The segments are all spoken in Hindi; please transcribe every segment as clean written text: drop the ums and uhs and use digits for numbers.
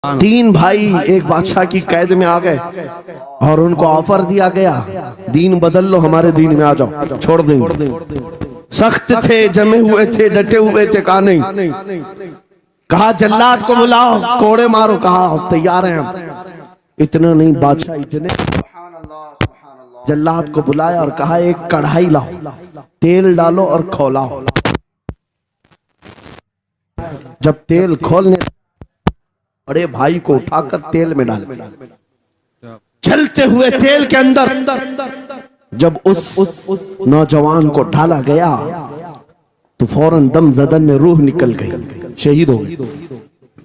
तीन भाई एक बादशाह की कैद में आ गए और उनको ऑफर दिया गया, दीन बदल लो, हमारे दीन में आ जाओ, छोड़ देंगे। सख्त थे, जमे हुए थे, डटे हुए थे, कहा नहीं। कहा जल्लाद को बुलाओ, कोड़े मारो, कहा तैयार हैं हम। इतना नहीं, बादशाह इतने जल्लाद को बुलाया और कहा एक कढ़ाई लाओ, तेल डालो और खौलाओ। जब तेल खोलने बड़े भाई को उठाकर तेल में डाल दिया। चलते हुए तेल के अंदर जब उस नौजवान को डाला गया तो फौरन दम जदन में रूह निकल गई, शहीद हो गई।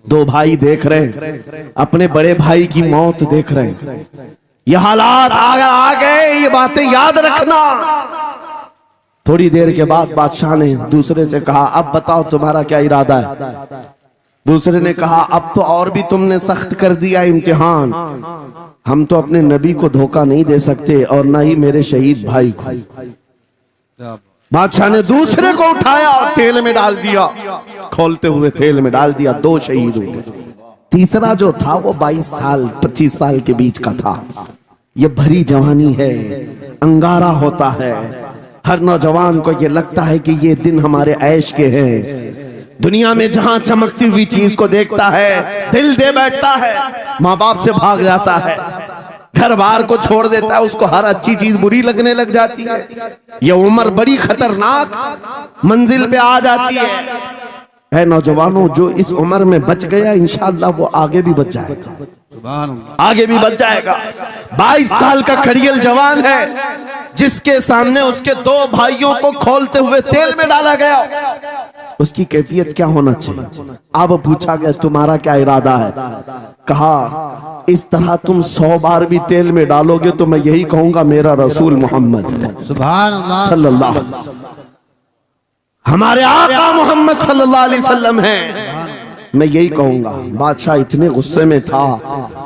दो भाई देख रहे हैं, अपने बड़े भाई की मौत देख रहे हैं। ये हालात आ गए, ये बातें याद रखना। थोड़ी देर के बाद बादशाह ने दूसरे से कहा अब बताओ तुम्हारा क्या इरादा है। दूसरे ने कहा अब तो और भी तुमने सख्त कर दिया इम्तिहान, हम तो अपने नबी को धोखा नहीं दे सकते और ना ही मेरे शहीद भाई को। बादशाह ने दूसरे को उठाया और तेल में डाल दिया, खोलते हुए तेल में डाल दिया, दो शहीद हुए। तीसरा जो था वो 22 साल 25 साल के बीच का था। ये भरी जवानी है, अंगारा होता है, हर नौजवान को ये लगता है कि ये दिन हमारे ऐश के हैं। दुनिया में जहां चमकती हुई चीज को देखता है दिल दे बैठता है, माँ बाप से भाग जाता है, घर बार को छोड़ देता है, उसको हर अच्छी चीज बुरी लगने लग जाती है। ये उम्र बड़ी खतरनाक मंजिल पे आ जाती है नौजवानों, जो इस उम्र में बच गया इंशाअल्लाह वो आगे भी बच जाएगा, आगे भी बच जाएगा। 22 साल का खड़ियल जवान है जिसके सामने उसके दो भाइयों को खोलते हुए तेल में डाला गया, उसकी कैफियत क्या होना चाहिए। अब पूछा गया तुम्हारा क्या इरादा है। कहा इस तरह तुम 100 बार भी तेल में डालोगे तो मैं यही कहूंगा मेरा रसूल मोहम्मद सुभान अल्लाह सल्लल्लाहु अलैहि वसल्लम, हमारे आका मोहम्मद सल्लल्लाहु अलैहि वसल्लम है, मैं यही कहूंगा। बादशाह इतने गुस्से में था,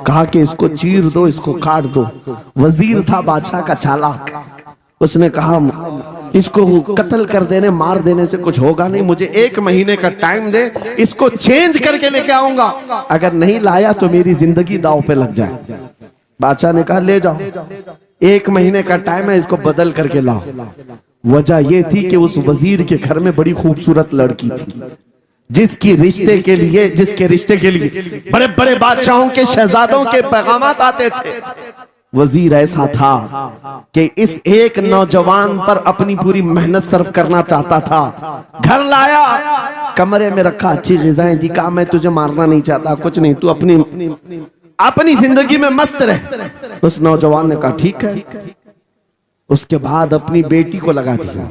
कहा कि इसको चीर दो, इसको काट दो। वजीर था बादशाह का चालाक, उसने कहा इसको कत्ल कर देने मार देने से कुछ होगा नहीं, मुझे 1 महीने का टाइम दे, इसको चेंज करके लेके आऊंगा, अगर नहीं लाया तो मेरी जिंदगी दांव पे लग जाए। बादशाह ने कहा ले जाओ, 1 महीने का टाइम है, इसको बदल करके लाओ। वजह यह थी कि उस वजीर के घर में बड़ी खूबसूरत लड़की थी जिसके रिश्ते के लिए बड़े बड़े बादशाहों के शहजादों के पैगामात आते थे। वजीर ऐसा था कि इस एक नौजवान पर अपनी पूरी मेहनत सर्व करना चाहता था। घर लाया, कमरे में रखा, अच्छी ग़िज़ाएं दी, कहा मैं तुझे मारना नहीं चाहता, कुछ नहीं, तू अपनी जिंदगी में मस्त रह। उस नौजवान ने कहा ठीक है। उसके बाद अपनी बेटी को लगा दिया,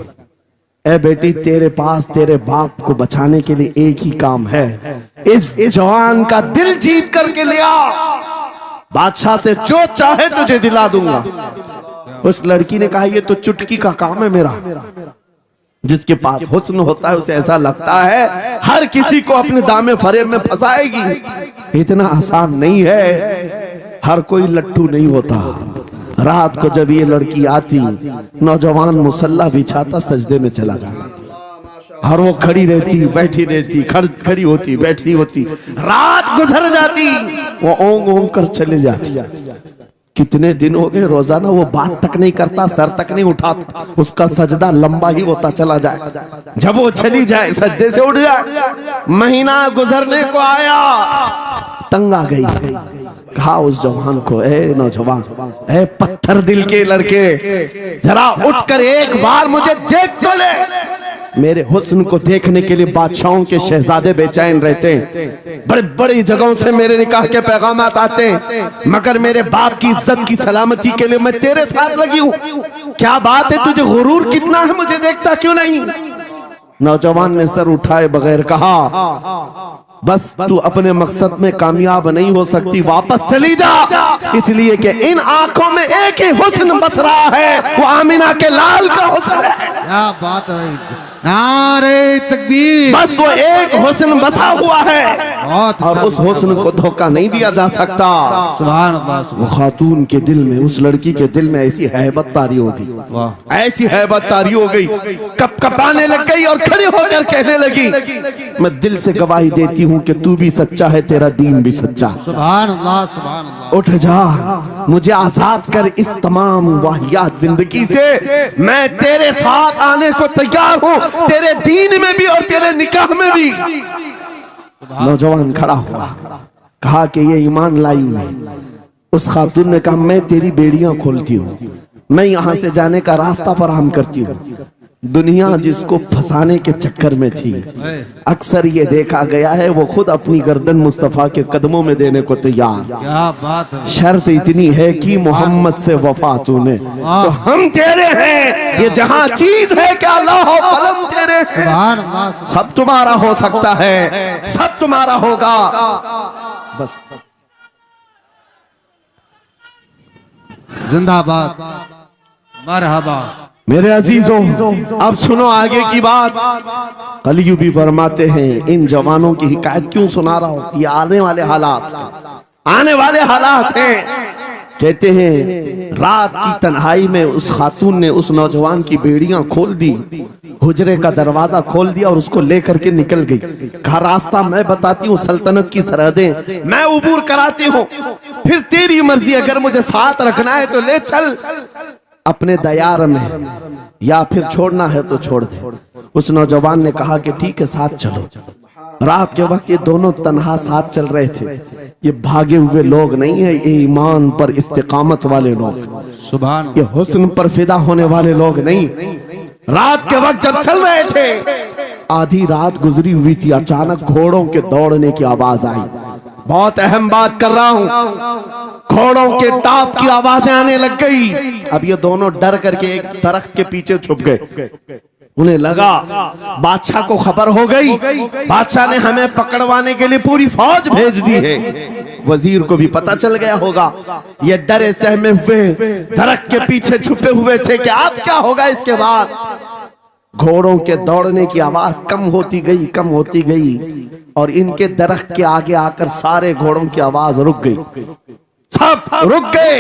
ए बेटी तेरे पास तेरे बाप को बचाने के लिए एक ही काम है, इस जवान का दिल जीत करके ले आ, बादशाह से जो चाहे तुझे दिला दूंगा। उस लड़की ने कहा ये तो चुटकी का काम है मेरा। जिसके पास हुस्न होता है उसे ऐसा लगता है हर किसी को अपने दामे फरेब में फंसाएगी। इतना आसान नहीं है, हर कोई लट्टू नहीं होता। रात को जब ये लड़की आती, नौजवान मुसल्ला बिछाता, सजदे में चला जाता और वो खड़ी रहती बैठी रहती, खड़ी होती बैठी होती, रात गुजर जाती, वो ओंग ओंग कर चले जाती। कितने दिन हो गए, रोजाना वो बात तक नहीं करता, सर तक नहीं उठाता, उसका सजदा लंबा ही होता चला जाए। जब वो चली जाए सजदे से उठ जाए। महीना गुजरने को आया, तंग आ गई, कहा उस जवान को, ए नौजवान, ए पत्थर दिल के लड़के, जरा उठकर एक बार मुझे देख तो ले। मेरे हुस्न को देखने के लिए बादशाहों के शहजादे बेचैन रहते हैं, बड़े बड़ी जगहों से मेरे निकाह के पैगामात आते हैं, मगर मेरे बाप की इज्जत की सलामती के लिए मैं तेरे साथ लगी हूँ। क्या बात है, तुझे गुरूर कितना है, मुझे देखता क्यों नहीं। नौजवान ने सर उठाए बगैर कहा बस तू अपने मकसद में कामयाब नहीं हो सकती, वापस चली जा, इसलिए कि इन आंखों में एक ही हुस्न बस रहा है, वो आमिना के लाल का हुस्न है। क्या बात है, नारे तकबीर, बस वो एक हुस्न बसा हुआ है। और उस हुस्न को धोखा नहीं दिया जा सकता। सुभान अल्लाह, वो खातून के दिल में, उस लड़की के दिल में ऐसी हैबत तारी हो गई, ऐसी हैबत तारी हो गई, कपकपाने लग गई और खड़े होकर कहने लगी, मैं दिल से गवाही देती हूँ कि तू भी सच्चा है, तेरा दीन भी सच्चा। सुभान अल्लाह, सुभान अल्लाह। उठ जा, मुझे आजाद कर इस तमाम वाहियात जिंदगी से, मैं तेरे साथ आने को तैयार हूँ, तेरे दीन में भी और तेरे निकाह में भी। नौजवान खड़ा हुआ, कहा कि ये ईमान लाई हुई है। उस खातून ने कहा, मैं तेरी बेड़ियां खोलती हूँ, मैं यहाँ से जाने का रास्ता फराहम करती हूँ। दुनिया जिसको फंसाने के चक्कर में थी, अक्सर ये देखा गया है वो खुद अपनी गर्दन मुस्तफा के कदमों में देने को तैयार। क्या बात है। शर्त इतनी है कि मोहम्मद से वफा तूने, तो हम तेरे हैं। ये जहां चीज है क्या अल्लाह कलम तेरे हैं। सुभान अल्लाह, सब तुम्हारा हो सकता है, सब तुम्हारा होगा। बस जिंदाबाद, मरहबा। मेरे अजीजों, अब सुनो आगे की बात। कलियू भी फरमाते हैं, इन जवानों की हिकायत क्यों सुना रहा हूं, ये आने वाले हालात, आने वाले हालात हैं। कहते हैं रात की तन्हाई में उस खातून ने उस नौजवान की बेड़ियां खोल दी, हुजरे का दरवाजा खोल दिया और उसको लेकर के निकल गई। कहा, रास्ता मैं बताती हूँ, सल्तनत की सरहदें मैं उबूर कराती हूँ, फिर तेरी मर्जी, अगर मुझे साथ रखना है तो ले चल अपने दयार में, या फिर छोड़ना है तो छोड़ दे। उस नौजवान ने कहा कि ठीक है, साथ चलो। रात के वक्त ये दोनों तन्हा साथ चल रहे थे। ये भागे हुए लोग नहीं है, ये ईमान पर इस्तिकामत वाले लोग, सुभान, ये हुस्न पर फिदा होने वाले लोग नहीं। रात के वक्त जब चल रहे थे, आधी रात गुजरी हुई थी, अचानक घोड़ों के दौड़ने की आवाज आई। बहुत अहम बात कर रहा हूं, घोड़ों के टाप की आवाजें आने लग गई। अब ये दोनों डर करके एक दरख्त के पीछे छुप गए। उन्हें लगा बादशाह को खबर हो गई, बादशाह ने हमें पकड़वाने के लिए पूरी फौज भेज दी है। वजीर को भी पता चल गया होगा। ये डरे सहमे हुए दरख्त के पीछे छुपे हुए थे कि अब क्या होगा इसके बाद। घोड़ों के दौड़ने की आवाज कम होती गई, कम होती गई, और इनके दरख्त के आगे आकर सारे घोड़ों की आवाज रुक गई, सब रुक गए।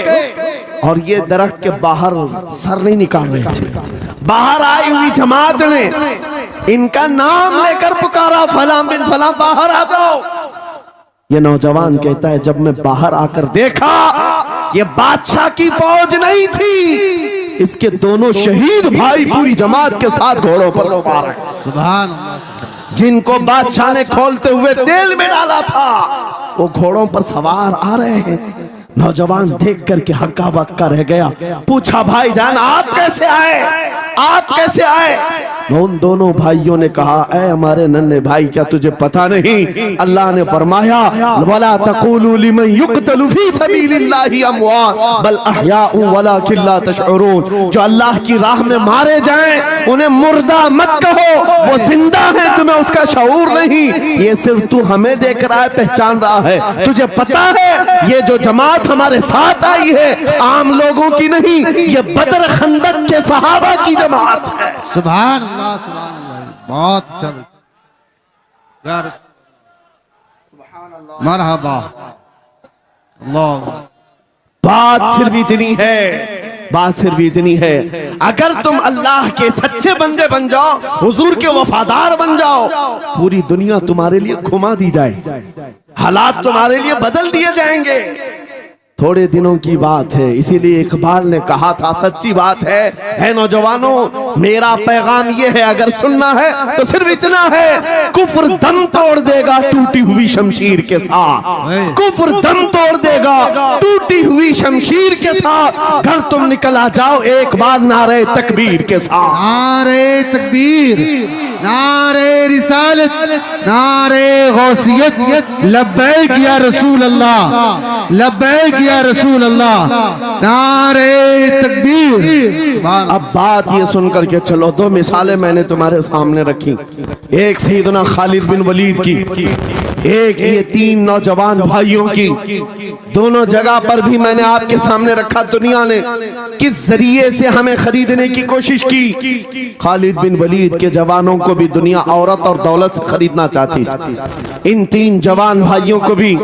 और ये दरख्त के बाहर सर नहीं निकाल रहे थे। बाहर आई हुई जमात ने इनका नाम लेकर पुकारा, फलां बिन फलां बाहर आ जाओ। ये नौजवान कहता है, जब मैं बाहर आकर देखा, ये बादशाह की फौज नहीं थी, इसके दोनों शहीद भाई पूरी जमात के साथ घोड़ों पर सवार हैं। सुभान अल्लाह, जिनको बादशाह ने खोलते हुए तेल में डाला था, वो घोड़ों पर सवार आ रहे हैं। नौजवान देख करके हक्का बक्का रह गया। पूछा, भाईजान आप कैसे आए, आप कैसे आए? उन दोनों भाइयों ने कहा, ऐ हमारे नन्हे भाई, क्या तुझे पता नहीं, अल्लाह ने फरमाया, वला तक़ूलू लिमन युक़तलु फी सबीलिल्लाहि अमवात बल अहयाउ वलाकिन ला तशऊरून। जो अल्लाह की राह में मारे जाएं, उन्हें मुर्दा मत कहो, वो जिंदा है, तुम्हें उसका शऊर नहीं। ये सिर्फ तू हमें देख रहा है, पहचान रहा है। तुझे पता है ये जो जमात हमारे साथ आई है आम लोगों की नहीं, ये बदर खंदक के सहाबा की जमात है। सुभान अल्लाह, सुभान अल्लाह, बहुत अच्छा यार, मरहबा। अल्लाह, बात सिर्फ इतनी है, बात सिर्फ इतनी है, अगर तुम अल्लाह के सच्चे बंदे बन जाओ, हुजूर के वफादार बन जाओ, पूरी दुनिया तुम्हारे लिए घुमा दी जाए, हालात तुम्हारे लिए बदल दिए जाएंगे। थोड़े दिनों की बात है, इसीलिए इकबाल ने कहा था, सच्ची बात है नौजवानों, मेरा पैगाम ये है, अगर सुनना है तो सिर्फ इतना है, कुफ्र दम तोड़ देगा टूटी हुई शमशीर के साथ, कुफ्र दम तोड़ देगा टूटी हुई शमशीर के साथ। घर तुम निकल आ जाओ एक बार नारे तकबीर के साथ। नारे तकबीर, नारे रिसालत, नारे गौसियत, लब्बैक या रसूल अल्लाह, लब्बैक या रसूल अल्लाह, नारे तकबीर। अब बात ये सुनकर करके चलो। दो मिसालें मैंने तुम्हारे सामने रखी, एक सैयदना खालिद बिन वलीद की, एक ये तीन नौजवान भाइयों की। दोनों जगह पर भी मैंने आपके सामने रखा दुनिया ने किस जरिए से हमें खरीदने की कोशिश की। खालिद बिन वलीद के जवानों को भी दुनिया औरत और दौलत से खरीदना चाहती थी। इन तीन जवान भाइयों को भी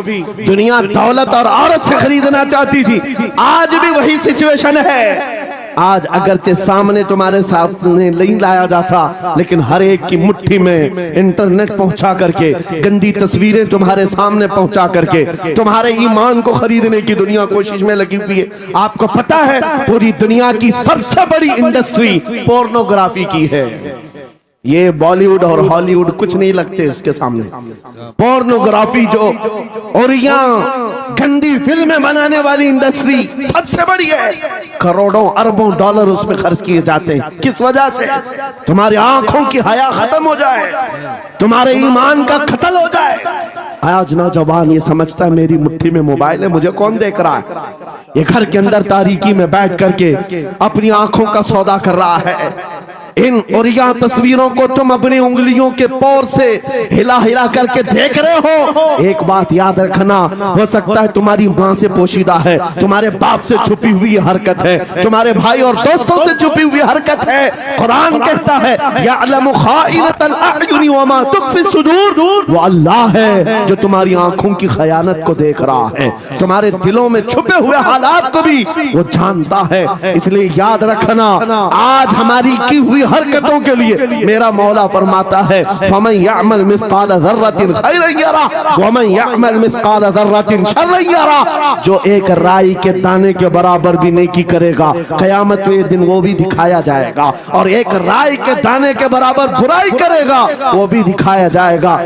दुनिया दौलत और औरत से खरीदना चाहती थी। आज भी वही सिचुएशन है। आज अगरचे सामने तुम्हारे सामने नहीं लाया जाता, लेकिन हर एक की मुट्ठी में इंटरनेट पहुंचा करके, गंदी तस्वीरें तुम्हारे सामने पहुंचा करके तुम्हारे ईमान को खरीदने की दुनिया कोशिश में लगी हुई है। आपको पता है पूरी दुनिया की सबसे बड़ी इंडस्ट्री पोर्नोग्राफी की है। ये बॉलीवुड और हॉलीवुड कुछ नहीं लगते उसके सामने। पोर्नोग्राफी जो और यहाँ गंदी फिल्में बनाने वाली इंडस्ट्री सबसे बड़ी है। करोड़ों अरबों डॉलर उसमें खर्च किए जाते हैं। किस वजह से? तुम्हारी आंखों की हया खत्म हो जाए, तुम्हारे ईमान का कत्ल हो जाए। आज नौजवान ये समझता है मेरी मुट्ठी में मोबाइल है, मुझे कौन देख रहा है। ये घर के अंदर तारीकी में बैठ करके अपनी आंखों का सौदा कर रहा है। इन और यहाँ तस्वीरों को तुम अपनी उंगलियों के पोर से हिला हिला करके देख रहे हो। एक बात याद रखना, हो सकता है तुम्हारी माँ से पोशीदा है, तुम्हारे बाप से छुपी हुई हरकत है, तुम्हारे भाई और दोस्तों से छुपी हुई हरकत है। कुरान कहता है यअलमु खाइनतल अयुनि वमा तुख्फी सुदूर, वो अल्लाह है जो तुम्हारी आंखों की खयानत को देख रहा है, तुम्हारे दिलों में छुपे हुए हालात को भी वो जानता है। इसलिए याद रखना, आज हमारी की हुई हरकतों के लिए मेरा मौला फरमाता है फमन यअमल मिस्काल ज़र्रतिन खैरन यरा वमन यअमल मिस्काल ज़र्रतिन शर्रन यरा। जो एक राई के दाने के बराबर भी नेकी करेगा, कयामत में दिन वो भी दिखाया जाएगा, और एक राई के दाने के बराबर बुराई करेगा वो भी दिखाया जाएगा।